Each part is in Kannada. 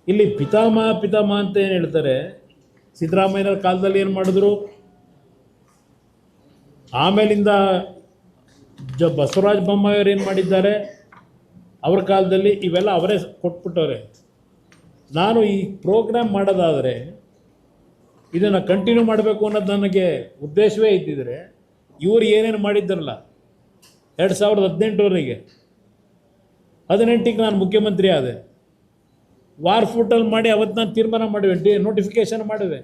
ಇಲ್ಲಿ ಪಿತಾಮಹ ಅಂತ ಏನು ಹೇಳ್ತಾರೆ, ಸಿದ್ದರಾಮಯ್ಯನವ್ರ ಕಾಲದಲ್ಲಿ ಏನು ಮಾಡಿದ್ರು, ಆಮೇಲಿಂದ ಬಸವರಾಜ ಬೊಮ್ಮಾಯಿ ಅವರು ಏನು ಮಾಡಿದ್ದಾರೆ ಅವ್ರ ಕಾಲದಲ್ಲಿ, ಇವೆಲ್ಲ ಅವರೇ ಕೊಟ್ಬಿಟ್ಟವ್ರೆ. ನಾನು ಈ ಪ್ರೋಗ್ರಾಮ್ ಮಾಡೋದಾದರೆ ಇದನ್ನು ಕಂಟಿನ್ಯೂ ಮಾಡಬೇಕು ಅನ್ನೋದು ನನಗೆ ಉದ್ದೇಶವೇ ಇದ್ದಿದ್ರೆ, ಇವರು ಏನೇನು ಮಾಡಿದ್ದಾರಲ್ಲ 2018ವರೆಗೆ, 18ಕ್ಕೆ ನಾನು ಮುಖ್ಯಮಂತ್ರಿ ಆದೆ, ವಾರ್ ಫುಟಲ್ಲಿ ಮಾಡಿ ಅವತ್ತು ನಾನು ತೀರ್ಮಾನ ಮಾಡಿವೆ, ನೋಟಿಫಿಕೇಷನ್ ಮಾಡಿವೆ.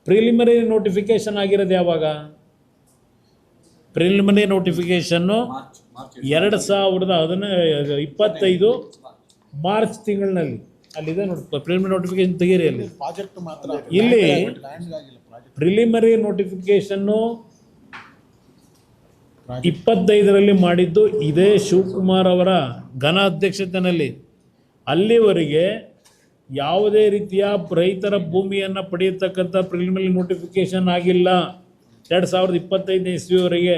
ಪ್ರಿಲಿಮಿನರಿ ನೋಟಿಫಿಕೇಷನ್ ಆಗಿರೋದು ಯಾವಾಗ? ಪ್ರಿಲಿಮಿನರಿ ನೋಟಿಫಿಕೇಷನ್ನು 2025 ಮಾರ್ಚ್ ತಿಂಗಳಿನಲ್ಲಿ. ಅಲ್ಲಿದೆ ನೋಡಿ, ಪ್ರಿಲಿಮಿನರಿ ನೋಟಿಫಿಕೇಶನ್ ತೆಗೀರಿ. ಅಲ್ಲಿ ಇಲ್ಲಿ ಪ್ರಿಲಿಮಿನರಿ ನೋಟಿಫಿಕೇಷನ್ನು 25ರಲ್ಲಿ ಮಾಡಿದ್ದು ಇದೇ ಶಿವಕುಮಾರ್ ಅವರ ಘನ ಅಧ್ಯಕ್ಷತೆಯಲ್ಲಿ. ಅಲ್ಲಿವರೆಗೆ ಯಾವುದೇ ರೀತಿಯ ರೈತರ ಭೂಮಿಯನ್ನು ಪಡೆಯತಕ್ಕಂಥ ಪ್ರಿಲಿಮಿನರಿ ನೋಟಿಫಿಕೇಷನ್ ಆಗಿಲ್ಲ. 2025ನೇ ಇಸ್ವಿವರೆಗೆ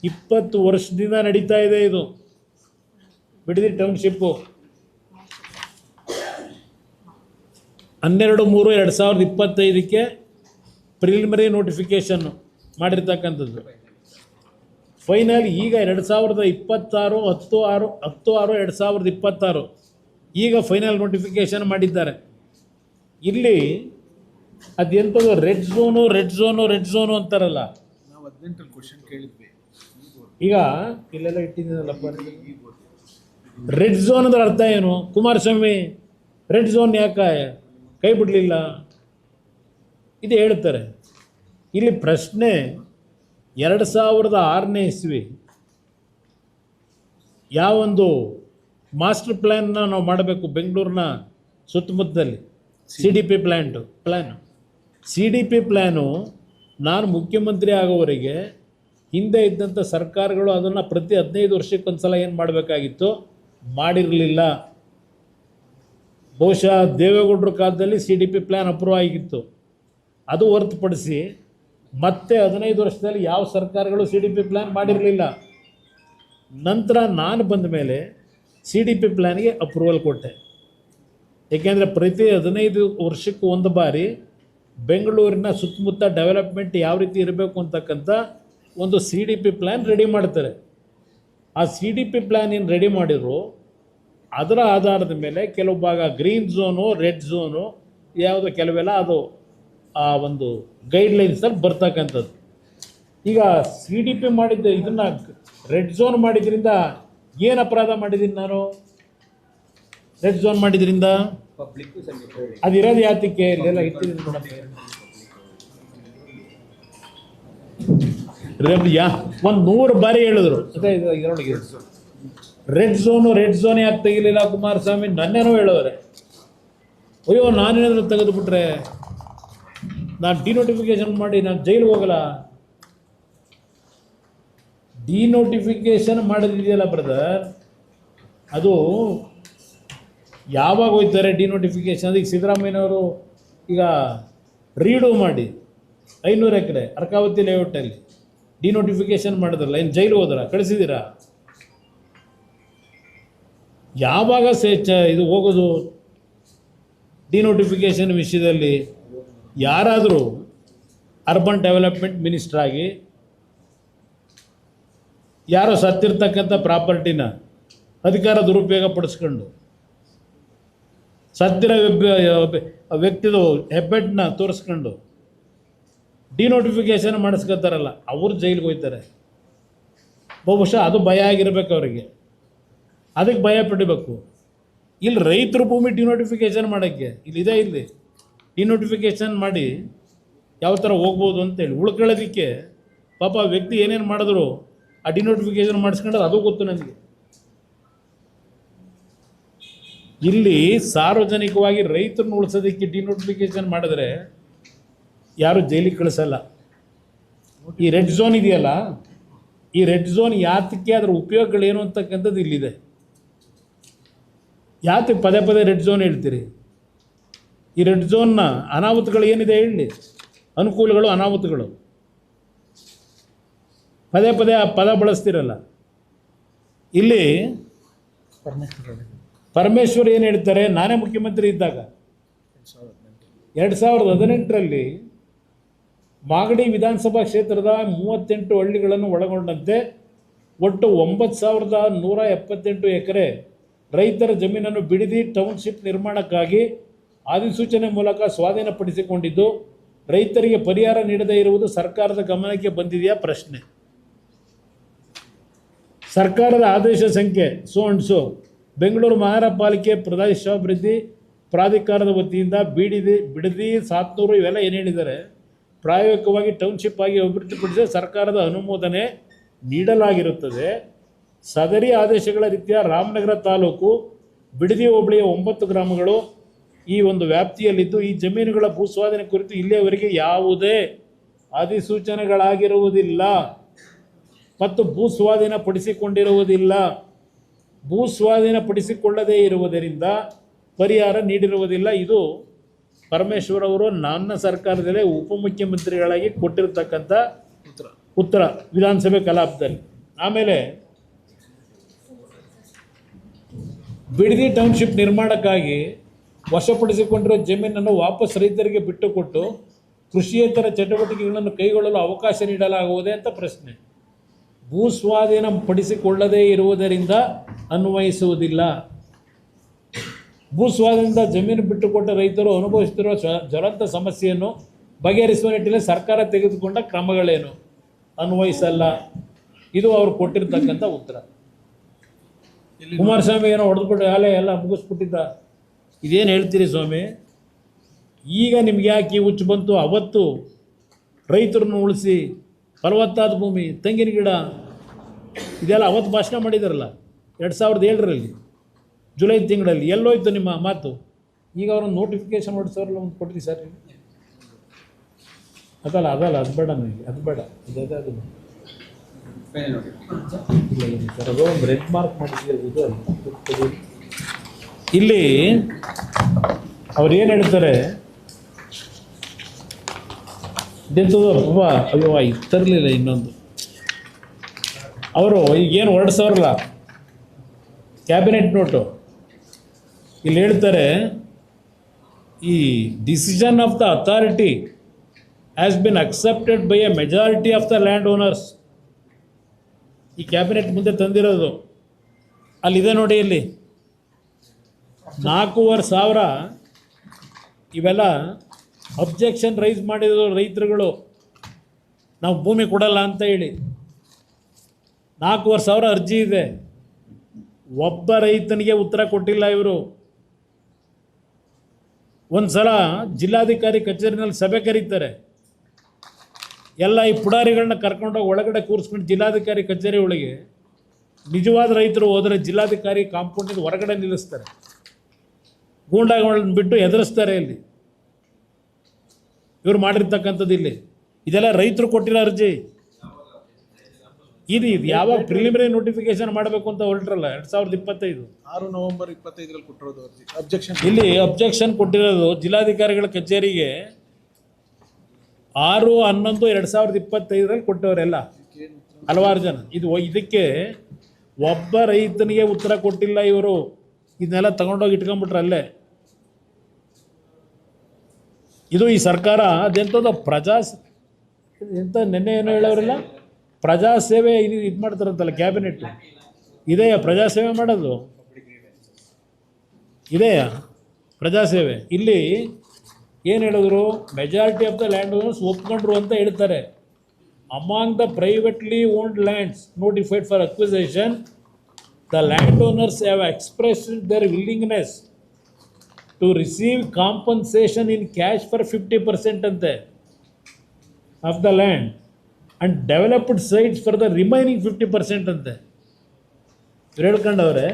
20 ವರ್ಷದಿಂದ ನಡೀತಾ ಇದೆ ಇದು ಬಿಡದಿ ಟೌನ್ಶಿಪ್ಪು. 12/3/2025ಕ್ಕೆ ಪ್ರಿಲಿಮಿನರಿ ನೋಟಿಫಿಕೇಷನ್ನು ಮಾಡಿರ್ತಕ್ಕಂಥದ್ದು. ಫೈನಲ್ ಈಗ 2026 10/6/2026 ಈಗ ಫೈನಲ್ ನೋಟಿಫಿಕೇಷನ್ ಮಾಡಿದ್ದಾರೆ. ಇಲ್ಲಿ ಅದೆಂಥದ್ದು ರೆಡ್ ಝೋನು ಅಂತಾರಲ್ಲ, ನಾವು 18 ಕ್ವಶನ್ ಕೇಳಿದ್ವಿ. ಈಗ ಇಲ್ಲೆಲ್ಲ ಇಟ್ಟಿದ್ದೀನಲ್ಲಪ್ಪ. ರೆಡ್ ಝೋನ್ ಅಂದ್ರೆ ಅರ್ಥ ಏನು? ಕುಮಾರಸ್ವಾಮಿ ರೆಡ್ ಝೋನ್ ಯಾಕೆ ಕೈ ಬಿಡಲಿಲ್ಲ ಇದು ಹೇಳ್ತಾರೆ. ಇಲ್ಲಿ ಪ್ರಶ್ನೆ 2006ನೇ ಇಸ್ವಿ ಯಾವೊಂದು ಮಾಸ್ಟರ್ ಪ್ಲ್ಯಾನ್ನ ನಾವು ಮಾಡಬೇಕು ಬೆಂಗಳೂರಿನ ಸುತ್ತಮುತ್ತದಲ್ಲಿ, CDP ಪ್ಲ್ಯಾನು. CDP ಪ್ಲ್ಯಾನು ನಾನು ಮುಖ್ಯಮಂತ್ರಿ ಆಗೋವರೆಗೆ ಹಿಂದೆ ಇದ್ದಂಥ ಸರ್ಕಾರಗಳು ಅದನ್ನು ಪ್ರತಿ 15 ವರ್ಷಕ್ಕೊಂದು ಸಲ ಏನು ಮಾಡಬೇಕಾಗಿತ್ತು, ಮಾಡಿರಲಿಲ್ಲ. ಬಹುಶಃ ದೇವೇಗೌಡರ ಕಾಲದಲ್ಲಿ CDP ಪ್ಲ್ಯಾನ್ ಅಪ್ರೂವ್ ಆಗಿತ್ತು. ಅದು ಹೊರತುಪಡಿಸಿ ಮತ್ತೆ 15 ವರ್ಷದಲ್ಲಿ ಯಾವ ಸರ್ಕಾರಗಳು CDP ಪ್ಲ್ಯಾನ್ ಮಾಡಿರಲಿಲ್ಲ. ನಂತರ ನಾನು ಬಂದ ಮೇಲೆ CDP ಪ್ಲ್ಯಾನ್ಗೆ ಅಪ್ರೂವಲ್ ಕೊಟ್ಟೆ. ಏಕೆಂದರೆ ಪ್ರತಿ 15 ವರ್ಷಕ್ಕೂ ಒಂದು ಬಾರಿ ಬೆಂಗಳೂರಿನ ಸುತ್ತಮುತ್ತ ಡೆವಲಪ್ಮೆಂಟ್ ಯಾವ ರೀತಿ ಇರಬೇಕು ಅಂತಕ್ಕಂಥ ಒಂದು CDP ಪ್ಲ್ಯಾನ್ ರೆಡಿ ಮಾಡ್ತಾರೆ. ಆ CDP ಪ್ಲ್ಯಾನ್ ಏನು ರೆಡಿ ಮಾಡಿದ್ರು ಅದರ ಆಧಾರದ ಮೇಲೆ ಕೆಲವು ಭಾಗ ಗ್ರೀನ್ ಝೋನು, ರೆಡ್ ಝೋನು, ಯಾವುದೋ ಕೆಲವೆಲ್ಲ ಅದು ಆ ಒಂದು ಗೈಡ್ಲೈನ್ಸಲ್ಲಿ ಬರ್ತಕ್ಕಂಥದ್ದು. ಈಗ CDP ಮಾಡಿದ್ದ ಇದನ್ನು ರೆಡ್ ಝೋನ್ ಮಾಡಿದ್ರಿಂದ ಏನು ಅಪರಾಧ ಮಾಡಿದ್ದೀನಿ ನಾನು? ರೆಡ್ ಝೋನ್ ಮಾಡಿದ್ರಿಂದ ಅದಿರೋದು ಯಾತಕ್ಕೆ? ಇಲ್ಲೆಲ್ಲ ಇಟ್ಟಿದ್ದೀನಿ ಒಂದು 100 ಬಾರಿ ಹೇಳಿದ್ರು ಇದರೊಳಗೆ ರೆಡ್ ಝೋನ್ ಯಾಕೆ ತೆಗಿಲಿಲ್ಲ ಕುಮಾರಸ್ವಾಮಿ? ನನ್ನೇನೋ ಹೇಳೋರೆ. ಅಯ್ಯೋ ನಾನೇನಾದರೂ ತೆಗೆದುಬಿಟ್ರೆ ನಾನು ಡಿನೋಟಿಫಿಕೇಷನ್ ಮಾಡಿ ನಾನು ಜೈಲಿಗೆ ಹೋಗಲ್ಲ. ಡಿನೋಟಿಫಿಕೇಷನ್ ಮಾಡೋದಿದೆಯಲ್ಲ ಬ್ರದರ್, ಅದು ಯಾವಾಗ ಹೋಗ್ತಾರೆ ಡಿನೋಟಿಫಿಕೇಷನ್? ಅದಕ್ಕೆ ಸಿದ್ದರಾಮಯ್ಯನವರು ಈಗ ರೀಡು ಮಾಡಿ 500 ಎಕರೆ ಅರ್ಕಾವತಿ ಲೇಔಟಲ್ಲಿ ಡಿನೋಟಿಫಿಕೇಷನ್ ಮಾಡಿದ್ರಲ್ಲ, ಏನು ಜೈಲು ಹೋದ್ರ? ಕಳಿಸಿದ್ದೀರಾ? ಯಾವಾಗ ಇದು ಹೋಗೋದು ಡಿನೋಟಿಫಿಕೇಷನ್ ವಿಷಯದಲ್ಲಿ? ಯಾರಾದರೂ ಅರ್ಬನ್ ಡೆವಲಪ್ಮೆಂಟ್ ಮಿನಿಸ್ಟ್ರಾಗಿ ಯಾರೋ ಸತ್ತಿರ್ತಕ್ಕಂಥ ಪ್ರಾಪರ್ಟಿನ ಅಧಿಕಾರ ದುರುಪಯೋಗ ಪಡಿಸ್ಕೊಂಡು ಸತ್ತಿರೋ ವ್ಯಕ್ತಿದು ಹೆಬ್ಬೆಟ್ಟನ್ನ ತೋರಿಸ್ಕೊಂಡು ಡಿನೋಟಿಫಿಕೇಷನ್ ಮಾಡಿಸ್ಕೊತಾರಲ್ಲ, ಅವರು ಜೈಲಿಗೆ ಹೋಗ್ತಾರೆ. ಬಹುಶಃ ಅದು ಭಯ ಆಗಿರ್ಬೇಕು ಅವರಿಗೆ, ಅದಕ್ಕೆ ಭಯ ಪಡಿಬೇಕು. ಇಲ್ಲಿ ರೈತರು ಭೂಮಿ ಡಿನೋಟಿಫಿಕೇಷನ್ ಮಾಡೋಕ್ಕೆ ಇಲ್ಲಿದೆ, ಇಲ್ಲಿ ಡಿನೋಟಿಫಿಕೇಷನ್ ಮಾಡಿ ಯಾವ ಥರ ಹೋಗ್ಬೋದು ಅಂತೇಳಿ ಉಳ್ಕೊಳ್ಳೋದಕ್ಕೆ ಪಾಪ ವ್ಯಕ್ತಿ ಏನೇನು ಮಾಡಿದ್ರು ಆ ಡಿನೋಟಿಫಿಕೇಷನ್ ಮಾಡಿಸ್ಕೊಂಡ್ರೆ ಅದು ಗೊತ್ತು ನನಗೆ. ಇಲ್ಲಿ ಸಾರ್ವಜನಿಕವಾಗಿ ರೈತರನ್ನ ಉಳಿಸೋದಕ್ಕೆ ಡಿನೋಟಿಫಿಕೇಷನ್ ಮಾಡಿದ್ರೆ ಯಾರು ಜೈಲಿಗೆ ಕಳಿಸಲ್ಲ. ಈ ರೆಡ್ ಝೋನ್ ಇದೆಯಲ್ಲ, ಈ ರೆಡ್ ಝೋನ್ ಯಾತಕ್ಕೆ, ಅದರ ಉಪಯೋಗಗಳೇನು ಅಂತಕ್ಕಂಥದ್ದು ಇಲ್ಲಿದೆ. ಯಾತಕ್ಕೆ ಪದೇ ಪದೇ ರೆಡ್ ಝೋನ್ ಹೇಳ್ತೀರಿ? ಈ ರೆಡ್ ಝೋನ್ನ ಅನಾಹುತಗಳು ಏನಿದೆ ಹೇಳಿ, ಅನುಕೂಲಗಳು ಅನಾಹುತಗಳು. ಪದೇ ಪದೇ ಆ ಪದ ಬಳಸ್ತಿರಲ್ಲ. ಇಲ್ಲಿ ಪರಮೇಶ್ವರ್ ಏನು ಹೇಳ್ತಾರೆ, ನಾನೇ ಮುಖ್ಯಮಂತ್ರಿ ಇದ್ದಾಗ 2018ರಲ್ಲಿ ಮಾಗಡಿ ವಿಧಾನಸಭಾ ಕ್ಷೇತ್ರದ 38 ಹಳ್ಳಿಗಳನ್ನು ಒಳಗೊಂಡಂತೆ ಒಟ್ಟು 9,178 ಎಕರೆ ರೈತರ ಜಮೀನನ್ನು ಬಿಡದಿ ಟೌನ್ಶಿಪ್ ನಿರ್ಮಾಣಕ್ಕಾಗಿ ಅಧಿಸೂಚನೆ ಮೂಲಕ ಸ್ವಾಧೀನಪಡಿಸಿಕೊಂಡಿದ್ದು ರೈತರಿಗೆ ಪರಿಹಾರ ನೀಡದೇ ಇರುವುದು ಸರ್ಕಾರದ ಗಮನಕ್ಕೆ ಬಂದಿದೆಯಾ ಪ್ರಶ್ನೆ. ಸರ್ಕಾರದ ಆದೇಶ ಸಂಖ್ಯೆ ಸೋ ಅಂಡ್ ಸೋ ಬೆಂಗಳೂರು ಮಹಾನಗರ ಪಾಲಿಕೆ ಪ್ರದೇಶಾಭಿವೃದ್ಧಿ ಪ್ರಾಧಿಕಾರದ ವತಿಯಿಂದ ಬಿಡದಿ 700 ಇವೆಲ್ಲ ಏನು ಹೇಳಿದ್ದಾರೆ, ಪ್ರಾಯೋಗಿಕವಾಗಿ ಟೌನ್ಶಿಪ್ ಆಗಿ ಅಭಿವೃದ್ಧಿಪಡಿಸಿ ಸರ್ಕಾರದ ಅನುಮೋದನೆ ನೀಡಲಾಗಿರುತ್ತದೆ. ಸದರಿ ಆದೇಶಗಳ ರೀತಿಯ ರಾಮನಗರ ತಾಲೂಕು ಬಿಡದಿ ಹೋಬಳಿಯ 9 ಗ್ರಾಮಗಳು ಈ ಒಂದು ವ್ಯಾಪ್ತಿಯಲ್ಲಿದ್ದು ಈ ಜಮೀನುಗಳ ಭೂಸ್ವಾಧೀನ ಕುರಿತು ಇಲ್ಲಿಯವರೆಗೆ ಯಾವುದೇ ಅಧಿಸೂಚನೆಗಳಾಗಿರುವುದಿಲ್ಲ ಮತ್ತು ಭೂಸ್ವಾಧೀನಪಡಿಸಿಕೊಂಡಿರುವುದಿಲ್ಲ. ಭೂಸ್ವಾಧೀನಪಡಿಸಿಕೊಳ್ಳದೇ ಇರುವುದರಿಂದ ಪರಿಹಾರ ನೀಡಿರುವುದಿಲ್ಲ. ಇದು ಪರಮೇಶ್ವರ್ ಅವರು ನನ್ನ ಸರ್ಕಾರದಲ್ಲೇ ಉಪಮುಖ್ಯಮಂತ್ರಿಗಳಾಗಿ ಕೊಟ್ಟಿರತಕ್ಕಂಥ ಉತ್ತರ ವಿಧಾನಸಭೆ ಕಲಾಪದಲ್ಲಿ. ಆಮೇಲೆ ಬಿಡದಿ ಟೌನ್ಶಿಪ್ ನಿರ್ಮಾಣಕ್ಕಾಗಿ ವಶಪಡಿಸಿಕೊಂಡಿರುವ ಜಮೀನನ್ನು ವಾಪಸ್ ರೈತರಿಗೆ ಬಿಟ್ಟುಕೊಟ್ಟು ಕೃಷಿಯೇತರ ಚಟುವಟಿಕೆಗಳನ್ನು ಕೈಗೊಳ್ಳಲು ಅವಕಾಶ ನೀಡಲಾಗುವುದೇ ಅಂತ ಪ್ರಶ್ನೆ. ಭೂಸ್ವಾಧೀನ ಪಡಿಸಿಕೊಳ್ಳದೇ ಇರುವುದರಿಂದ ಅನ್ವಯಿಸುವುದಿಲ್ಲ. ಭೂಸ್ವಾಧೀನದಿಂದ ಜಮೀನು ಬಿಟ್ಟುಕೊಟ್ಟ ರೈತರು ಅನುಭವಿಸುತ್ತಿರುವ ಜ್ವಲಂತ ಸಮಸ್ಯೆಯನ್ನು ಬಗೆಹರಿಸುವ ನಿಟ್ಟಿನಲ್ಲಿ ಸರ್ಕಾರ ತೆಗೆದುಕೊಂಡ ಕ್ರಮಗಳೇನು, ಅನ್ವಯಿಸಲ್ಲ. ಇದು ಅವರು ಕೊಟ್ಟಿರ್ತಕ್ಕಂಥ ಉತ್ತರ. ಕುಮಾರಸ್ವಾಮಿ ಏನೋ ಹೊಡೆದುಬಿಟ್ಟು ಎಲ್ಲ ಮುಗಿಸ್ಬಿಟ್ಟಿದ್ದ. ಇದೇನು ಹೇಳ್ತೀರಿ ಸ್ವಾಮಿ? ಈಗ ನಿಮ್ಗೆ ಯಾಕೆ ಈ ಹುಚ್ಚು ಬಂತು? ಅವತ್ತು ರೈತರನ್ನು ಉಳಿಸಿ, ಫಲವತ್ತಾದ ಭೂಮಿ, ತೆಂಗಿನ ಗಿಡ, ಇದೆಲ್ಲ ಅವತ್ತು ಭಾಷಣ ಮಾಡಿದಾರಲ್ಲ 2007ರಲ್ಲಿ ಜುಲೈ ತಿಂಗಳಲ್ಲಿ. ಎಲ್ಲೋಯ್ತು ನಿಮ್ಮ ಮಾತು? ಈಗ ಅವ್ರೊಂದು ನೋಟಿಫಿಕೇಶನ್ ಹೊಡಿಸೋರಲ್ಲ, ಒಂದು ಕೊಟ್ಟಿರಿ ಸರ್. ಅದಲ್ಲ ಅದು ಬೇಡ ನನಗೆ, ಅದು ಬೇಡ, ಅದು ಒಂದು ರೆಡ್ ಮಾರ್ಕ್ ಮಾಡಿಸಿದ್ದು ಇಲ್ಲಿ. ಅವ್ರು ಏನು ಹೇಳ್ತಾರೆ, ಅಯ್ಯೋ ತರಲಿಲ್ಲ ಇನ್ನೊಂದು. ಅವರು ಈಗೇನು ಹೊರಡಿಸೋರಲ್ಲ ಕ್ಯಾಬಿನೆಟ್ ನೋಟು, ಇಲ್ಲಿ ಹೇಳ್ತಾರೆ, ಈ decision of the authority has been accepted by A majority of the land owners. ಈ ಕ್ಯಾಬಿನೆಟ್ ಮುಂದೆ ತಂದಿರೋದು ಅಲ್ಲಿದೆ ನೋಡಿ. ಇಲ್ಲಿ 4,500 ಇವೆಲ್ಲ ಅಬ್ಜೆಕ್ಷನ್ ರೈಸ್ ಮಾಡಿದ್ರು ರೈತರುಗಳು, ನಾವು ಭೂಮಿ ಕೊಡಲ್ಲ ಅಂತ ಹೇಳಿ. 4,500 ಅರ್ಜಿ ಇದೆ. ಒಬ್ಬ ರೈತನಿಗೆ ಉತ್ತರ ಕೊಟ್ಟಿಲ್ಲ ಇವರು. ಒಂದು ಸಲ ಜಿಲ್ಲಾಧಿಕಾರಿ ಕಚೇರಿನಲ್ಲಿ ಸಭೆ ಕರೀತಾರೆ. ಎಲ್ಲ ಈ ಪುಡಾರಿಗಳನ್ನ ಕರ್ಕೊಂಡೋಗಿ ಒಳಗಡೆ ಕೂರಿಸ್ಕೊಂಡು ಜಿಲ್ಲಾಧಿಕಾರಿ ಕಚೇರಿ ಒಳಗೆ ನಿಜವಾದ ರೈತರು ಹೋದರೆ ಜಿಲ್ಲಾಧಿಕಾರಿ ಕಾಂಪೌಂಡಿಂದ ಹೊರಗಡೆ ನಿಲ್ಲಿಸ್ತಾರೆ. ಗೂಂಡಾಗಳನ್ನ ಬಿಟ್ಟು ಎದುರಿಸ್ತಾರೆ. ಇಲ್ಲಿ ಇವರು ಮಾಡಿರ್ತಕ್ಕಂಥದ್ದು ಇಲ್ಲಿ ಇದೆಲ್ಲ ರೈತರು ಕೊಟ್ಟಿರೋ ಅರ್ಜಿ. ಇದು ಯಾವಾಗ ಪ್ರಿಲಿಮಿನರಿ ನೋಟಿಫಿಕೇಶನ್ ಮಾಡಬೇಕು ಅಂತ ಹೊರಟ್ರಲ್ಲ 2025 6 ನವೆಂಬರ್ 25ರಲ್ಲಿ ಕೊಟ್ಟಿರೋದು ಅರ್ಜಿ. ಅಬ್ಜೆಕ್ಷನ್ ಇಲ್ಲಿ ಅಬ್ಜೆಕ್ಷನ್ ಕೊಟ್ಟಿರೋದು ಜಿಲ್ಲಾಧಿಕಾರಿಗಳ ಕಚೇರಿಗೆ 6/11/2025ರಲ್ಲಿ ಕೊಟ್ಟವರೆಲ್ಲ ಹಲವಾರು ಜನ. ಇದಕ್ಕೆ ಒಬ್ಬ ರೈತನಿಗೆ ಉತ್ತರ ಕೊಟ್ಟಿಲ್ಲ ಇವರು. ಇದನ್ನೆಲ್ಲ ತಗೊಂಡೋಗಿ ಇಟ್ಕೊಂಡ್ಬಿಟ್ರಲ್ಲೇ. ಇದು ಈ ಸರ್ಕಾರ ಅದೆಂಥದ್ದು ಎಂಥ ನೆನ್ನೆ ಏನೋ ಹೇಳೋರಿಲ್ಲ, ಪ್ರಜಾಸೇವೆ ಇದು ಮಾಡ್ತಾರಂತಲ್ಲ ಕ್ಯಾಬಿನೆಟ್. ಇದೆಯಾ ಪ್ರಜಾಸೇವೆ ಮಾಡೋದು? ಇದೆಯಾ ಪ್ರಜಾಸೇವೆ? ಇಲ್ಲಿ ಏನು ಹೇಳಿದ್ರು, majority of the land owners ಒಪ್ಕೊಂಡ್ರು ಅಂತ ಹೇಳ್ತಾರೆ. Among the privately owned lands notified for acquisition, the land owners have expressed their willingness to receive compensation in cash for 50% ಅಂತೆ of the land and developed sites for the remaining 50% ಅಂತೆ. ಇವ್ರು ಹೇಳ್ಕೊಂಡವ್ರೆ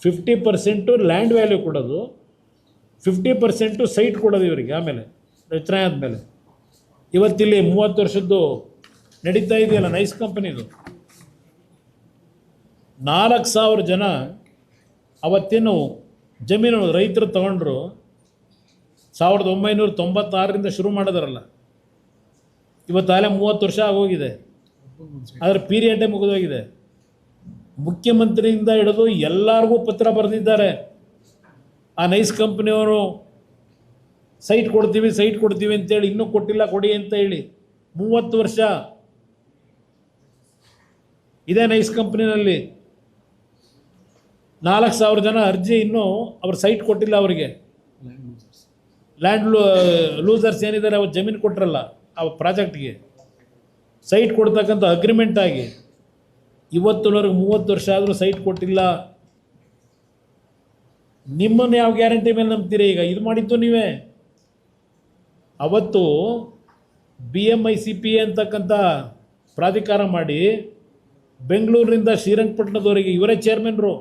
50% ಲ್ಯಾಂಡ್ ವ್ಯಾಲ್ಯೂ ಕೊಡೋದು, 50% ಸೈಟ್ ಕೊಡೋದು ಇವರಿಗೆ. ಆಮೇಲೆ ರಚನೆ ಆದಮೇಲೆ ಇವತ್ತಿಲ್ಲಿ 30 ವರ್ಷದ್ದು ನಡೀತಾ ಇದೆಯಲ್ಲ ನೈಸ್ ಕಂಪನಿದು, 4,000 ಜನ ಅವತ್ತೇನು ಜಮೀನು ರೈತರು ತಗೊಂಡ್ರು. 1996ರಿಂದ ಶುರು ಮಾಡಿದಾರಲ್ಲ, ಇವತ್ತಾಗಲೇ 30 ವರ್ಷ ಆಗೋಗಿದೆ. ಅದರ ಪೀರಿಯಡೇ ಮುಗಿದೋಗಿದೆ. ಮುಖ್ಯಮಂತ್ರಿಯಿಂದ ಹಿಡಿದು ಎಲ್ಲರಿಗೂ ಪತ್ರ ಬರೆದಿದ್ದಾರೆ. ಆ ನೈಸ್ ಕಂಪ್ನಿಯವರು ಸೈಟ್ ಕೊಡ್ತೀವಿ ಅಂತೇಳಿ ಇನ್ನೂ ಕೊಟ್ಟಿಲ್ಲ, ಕೊಡಿ ಅಂತ ಹೇಳಿ 30 ವರ್ಷ ಇದೇ ನೈಸ್ ಕಂಪ್ನಿನಲ್ಲಿ 4,000 ಜನ ಅರ್ಜಿ ಇನ್ನೂ ಅವ್ರ ಸೈಟ್ ಕೊಟ್ಟಿಲ್ಲ. ಅವರಿಗೆ ಲ್ಯಾಂಡ್ ಲೂಸರ್ಸ್ ಏನಿದ್ದಾರೆ ಅವ್ರು ಜಮೀನು ಕೊಟ್ಟರಲ್ಲ ಆ ಪ್ರಾಜೆಕ್ಟ್ಗೆ ಸೈಟ್ ಕೊಡ್ತಕ್ಕಂಥ ಅಗ್ರಿಮೆಂಟ್ ಆಗಿ ಇವತ್ತಿನವರೆಗೆ 30 ವರ್ಷ ಆದರೂ ಸೈಟ್ ಕೊಟ್ಟಿಲ್ಲ. ನಿಮ್ಮನ್ನು ಯಾವ ಗ್ಯಾರಂಟಿ ಮೇಲೆ ನಂಬ್ತೀರಿ? ಈಗ ಇದು ಮಾಡಿದ್ದು ನೀವೇ. ಅವತ್ತು BMICPA ಅಂತಕ್ಕಂಥ ಪ್ರಾಧಿಕಾರ ಮಾಡಿ ಬೆಂಗಳೂರಿನಿಂದ ಶ್ರೀರಂಗಪಟ್ಟಣದವರೆಗೆ ಇವರೇ ಚೇರ್ಮನ್ರು.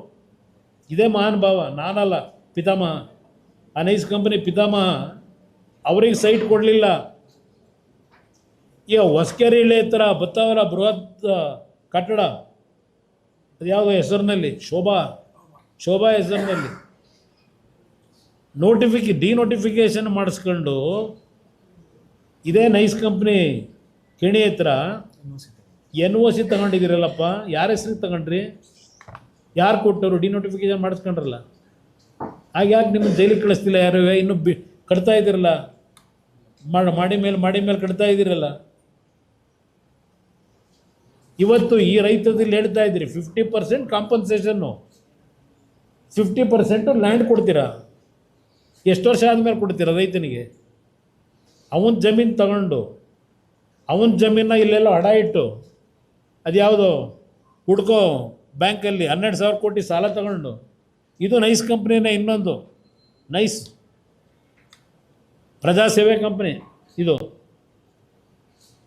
ಇದೇ ಮಹಾನ್ ಭಾವ, ನಾನಲ್ಲ, ಪಿತಾಮಹ, ಆ ನೈಸ್ ಕಂಪನಿ ಪಿತಾಮಹ. ಅವ್ರಿಗೆ ಸೈಟ್ ಕೊಡಲಿಲ್ಲ. ಈಗ ಹೊಸಕೆರೆ ಹತ್ರ ಬತ್ತಾವರ ಬೃಹತ್ ಕಟ್ಟಡ, ಅದು ಯಾವುದೋ ಹೆಸರಿನಲ್ಲಿ ಶೋಭಾ ಹೆಸರಿನಲ್ಲಿ ಡಿನೋಟಿಫಿಕೇಶನ್ ಮಾಡಿಸ್ಕೊಂಡು ಇದೇ ನೈಸ್ ಕಂಪ್ನಿ ಕೆಣಿ ಹತ್ರ NOC ತಗೊಂಡಿದ್ದೀರಲ್ಲಪ್ಪ. ಯಾರ ಹೆಸ್ರಿಗೆ ತಗೊಂಡ್ರಿ? ಯಾರು ಕೊಟ್ಟವರು? ಡಿನೋಟಿಫಿಕೇಶನ್ ಮಾಡಿಸ್ಕೊಂಡ್ರಲ್ಲ. ಹಾಗೆ ಯಾಕೆ ನಿಮ್ಮನ್ನು ಜೈಲಿಗೆ ಕಳಿಸ್ತಿಲ್ಲ ಯಾರು? ಇನ್ನೂ ಕಟ್ತಾ ಇದ್ದೀರಲ್ಲ, ಮಾಡಿ ಮೇಲೆ ಕಟ್ತಾ ಇದ್ದೀರಲ್ಲ. ಇವತ್ತು ಈ ರೈತದಲ್ಲಿ ಹೇಳ್ತಾ ಇದ್ದೀರಿ 50% ಕಾಂಪನ್ಸೇಷನ್ನು, 50% ಲ್ಯಾಂಡ್ ಕೊಡ್ತೀರಾ. ಎಷ್ಟು ವರ್ಷ ಆದಮೇಲೆ ಕೊಡ್ತೀರಾ ರೈತನಿಗೆ? ಅವನ ಜಮೀನು ತಗೊಂಡು ಅವನ ಜಮೀನ ಇಲ್ಲೆಲ್ಲ ಅಡ ಇಟ್ಟು ಅದು ಯಾವುದೋ ಹುಡ್ಕೋ ಬ್ಯಾಂಕಲ್ಲಿ 12,000 ಕೋಟಿ ಸಾಲ ತಗೊಂಡು, ಇದು ನೈಸ್ ಕಂಪ್ನಿನೇ. ಇನ್ನೊಂದು ನೈಸ್ ಪ್ರಜಾಸೇವೆ ಕಂಪ್ನಿ ಇದು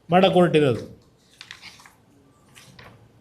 ಮಾಡಕ್ಕೆ ಹೊರಟಿರೋದು.